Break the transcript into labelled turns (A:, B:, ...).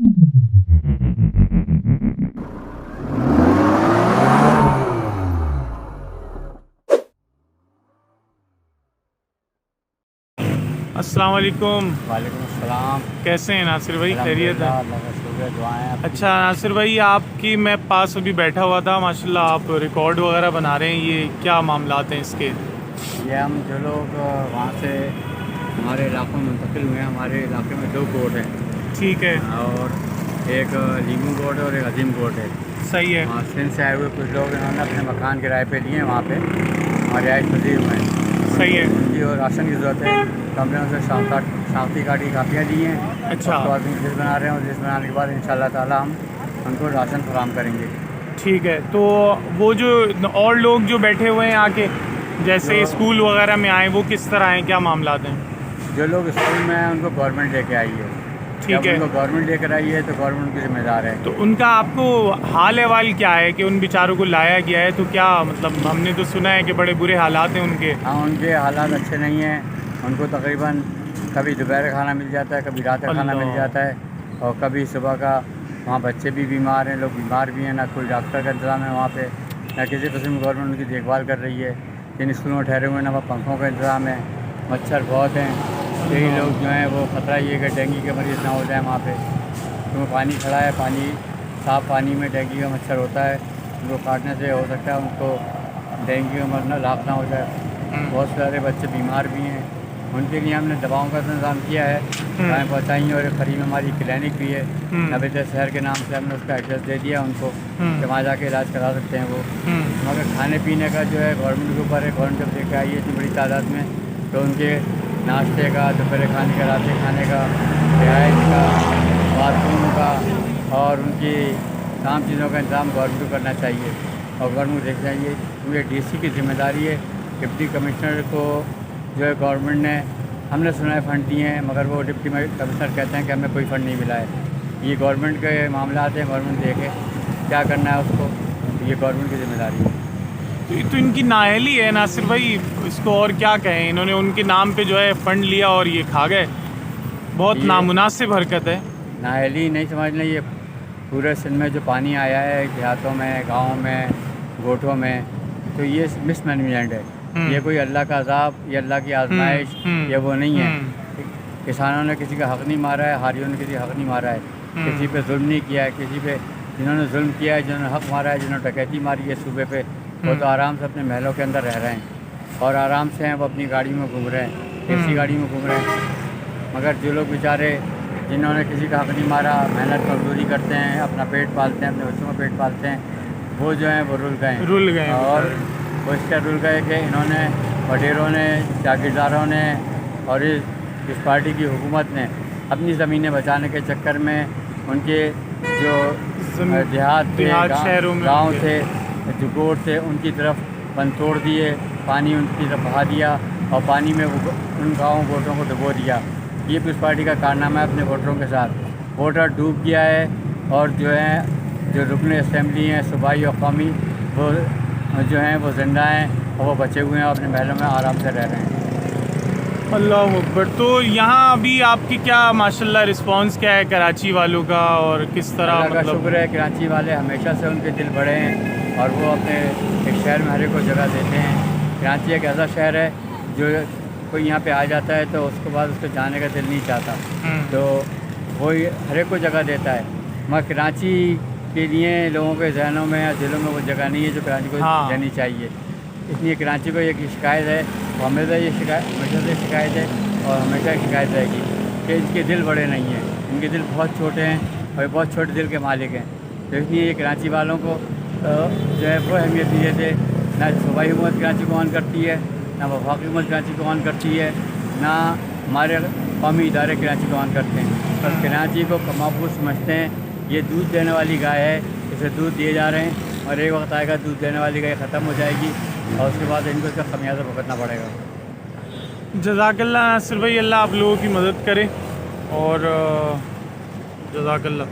A: अस्सलाम वालेकुम।
B: वालेकुम अस्सलाम।
A: कैसे हैं नासिर भाई? खैरियत है?
B: अल्लाह का शुक्र है, दुआएं आपकी।
A: अच्छा नासिर भाई, आपकी मैं पास अभी बैठा हुआ था, माशाल्लाह आप रिकॉर्ड वगैरह बना रहे हैं, ये क्या मामलात हैं इसके?
B: ये हम जो लोग वहाँ से हमारे इलाकों में मुंतकिल हुए हैं, हमारे इलाके में 2 कोर्ट हैं
A: ठीक है,
B: और एक लीमू कोर्ट है और एक अजीम कोर्ट है।
A: सही है,
B: वहाँ सिंध से आए हुए कुछ लोग इन्होंने अपने मकान किराए पे लिए हैं, वहाँ पे हमारे रिहाइश पजीर हुए हैं।
A: सही है।
B: उनकी और राशन की ज़रूरत है, तो हमने उनसे शनाख्ती कार्ड की कापियाँ दी हैं।
A: अच्छा,
B: तो अभी लिस्ट बना रहे हैं और लिस्ट बनाने के बाद इंशाअल्लाह ताला हम उनको राशन फराहम करेंगे।
A: ठीक है। तो वो जो और लोग जो बैठे हुए हैं आके, जैसे
B: जो
A: स्कूल वगैरह में आए, वो किस तरह हैं, क्या मामलात हैं?
B: जो लोग स्कूल में हैं उनको गवर्नमेंट लेके आई है।
A: ठीक
B: जब
A: है।
B: उनको गवर्नमेंट लेकर आई है तो गवर्नमेंट उनकी जिम्मेदार है।
A: तो उनका आपको हाल अहवाल क्या है कि उन बेचारों को लाया गया है? तो क्या मतलब, हमने तो सुना है कि बड़े बुरे हालात हैं उनके।
B: हाँ, उनके हालात अच्छे नहीं हैं। उनको तकरीबन कभी दोपहर का खाना मिल जाता है, कभी रात का खाना मिल
A: अल्लाह।
B: जाता है और कभी सुबह का। वहाँ बच्चे भी बीमार हैं, लोग बीमार भी हैं, ना कोई डॉक्टर का इंतज़ाम है वहाँ पे, ना किसी किस्म की गवर्नमेंट उनकी देखभाल कर रही है। जिन स्कूलों में ठहरे हुए हैं ना वहाँ पंखों का इंतज़ाम है, मच्छर बहुत हैं। कई लोग जो हैं वो ख़तरा ये है कि डेंगू के मरीज़ ना हो जाए वहाँ पे, क्योंकि पानी खड़ा है, पानी साफ़ पानी में डेंगू का मच्छर होता है, उनको काटने से हो सकता है उनको डेंगू का मरना लाख ना हो जाए। बहुत सारे बच्चे बीमार भी हैं, उनके लिए हमने दवाओं का इंतज़ाम किया है, दवाएँ पहुँचाई हैं और एक करीब हमारी क्लिनिक भी है नबीता शहर के नाम से, हमने उसका एड्रेस दे दिया उनको कि वहाँ जाके इलाज करा सकते हैं वो। मगर खाने पीने का जो है गवर्नमेंट के ऊपर है, गवर्नमेंट जब लेकर आई है इतनी बड़ी तादाद में, तो उनके नाश्ते का, दोपहर खाने का, रात के खाने का, रिहाइश का, बाथरूम का और उनकी तमाम चीज़ों का इंतज़ाम गवर्नमेंट को करना चाहिए और गवर्नमेंट को देखना चाहिए, क्योंकि डीसी की जिम्मेदारी है। डिप्टी कमिश्नर को जो है गवर्नमेंट ने, हमने सुना है फ़ंड दिए हैं, मगर वो डिप्टी कमिश्नर कहते हैं कि हमें कोई फ़ंड नहीं मिला है। ये गवर्नमेंट के मामला आते हैं, गवर्नमेंट देखे क्या करना है उसको, तो ये गवर्नमेंट की जिम्मेदारी है।
A: तो इनकी नाअहली है नासिर भाई, इसको और क्या कहें? इन्होंने उनके नाम पे जो है फ़ंड लिया और ये खा गए। बहुत
B: ये
A: नामुनासिब हरकत है।
B: नाअहली नहीं समझना, ये पूरे सिंध में जो पानी आया है देहातों में, गाँव में, गोठों में, तो ये मिसमैनेजमेंट है। ये कोई अल्लाह का अज़ाब या अल्लाह की आजमाइश ये वो नहीं है। किसानों ने किसी का हक़ नहीं मारा है, हारियों ने किसी का हक़ नहीं मारा है, किसी पे जुल्म नहीं किया है, किसी पे जिन्होंने जुल्म किया है, जिन्होंने हक़ मारा है, जिन्होंने डकैती मारी है सूबे पे, वो तो आराम से अपने महलों के अंदर रह रहे हैं और आराम से हैं, वो अपनी गाड़ी में घूम रहे हैं, एसी गाड़ी में घूम रहे हैं। मगर जो लोग बेचारे जिन्होंने किसी का हक़ नहीं मारा, मेहनत मजदूरी करते हैं, अपना पेट पालते हैं, अपने बच्चों का पेट पालते हैं, वो जो हैं वो रुल गए और वो इसका रुल गए कि इन्होंने वडेरों ने, जागीरदारों ने और इस पार्टी की हुकूमत ने अपनी ज़मीनें बचाने के चक्कर में उनके जो देहात थे, गाँव थे, जो गोट थे, उनकी तरफ बंद तोड़ दिए, पानी उनकी तरफ बहा दिया और पानी में उन गाँव गोटों को डुबो दिया। ये उस पार्टी का कारनामा है अपने वोटरों के साथ। वोटर डूब गया है और जो है जो रुकन असम्बली हैं सूबाई और कौमी, वो जो हैं वो जिंदा हैं और वो बचे हुए हैं, अपने महलों में आराम से रह रहे हैं।
A: अल्लाह अकबर। तो यहाँ अभी आपकी क्या माशाल्लाह रिस्पांस क्या है कराची वालों का, और किस तरह
B: अल्लाह का
A: मतलब?
B: शुक्र है, कराची वाले हमेशा से उनके दिल बड़े हैं और वो अपने एक शहर में हर एक को जगह देते हैं। कराची एक ऐसा शहर है जो कोई यहाँ पे आ जाता है तो उसके बाद उसको जाने का दिल नहीं चाहता, तो वो हर एक को जगह देता है। मगर कराची के लिए लोगों के जहनों में या दिलों में वो जगह नहीं है जो कराची को देनी चाहिए। इसलिए कराची को एक शिकायत है, वो हमेशा से शिकायत है और हमेशा शिकायत रहेगी कि इनके दिल बड़े नहीं हैं, इनके दिल बहुत छोटे हैं और बहुत छोटे दिल के मालिक हैं। तो इसलिए ये कराची वालों को जो है वो अहमियत नहीं देते। ना सूबाई हुकूमत कराची को ऑन करती है, ना वफाकी हुकूमत कराची को ऑन करती है, ना हमारे कौमी इदारे कराची को ऑन करते हैं। बस कराची को महफूज समझते हैं। ये दूध देने वाली गाय है, इसे दूध दिए जा रहे हैं और एक वक्त आएगा दूध देने वाली गाय ख़त्म हो जाएगी और उसके बाद इनको इसका खमियाजा भुगतना पड़ेगा।
A: जज़ाकल्लाह नासिर भाई, अल्लाह आप लोगों की मदद करे और जज़ाकल्लाह।